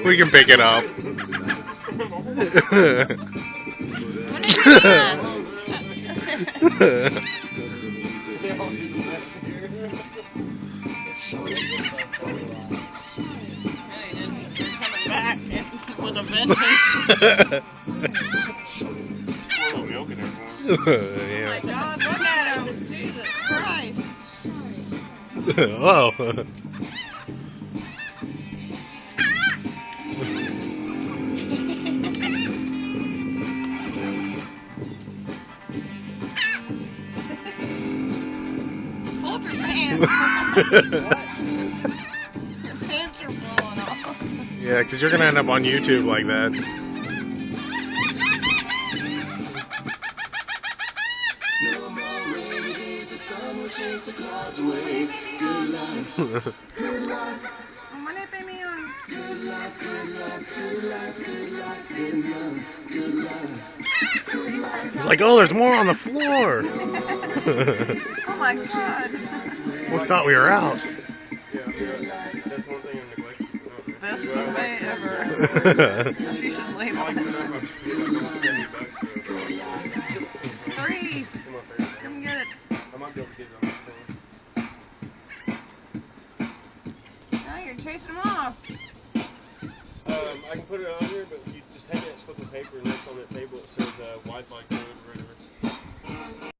We can pick it up. When did you do that? Really didn't. You're coming back with a vengeance. Oh my God! Look at him! Jesus Christ! Oh. Pull up your pants. Your pants are blowing off. Yeah, because you're gonna end up on YouTube like that. He's like, oh, there's more on the floor. Oh my God! We thought we were out. Best buffet ever. She should label. 3. Come get it. Now you're chasing them off. I can put it on here, but you just hand me that slip of paper and next on that table it says Wi-Fi code or whatever.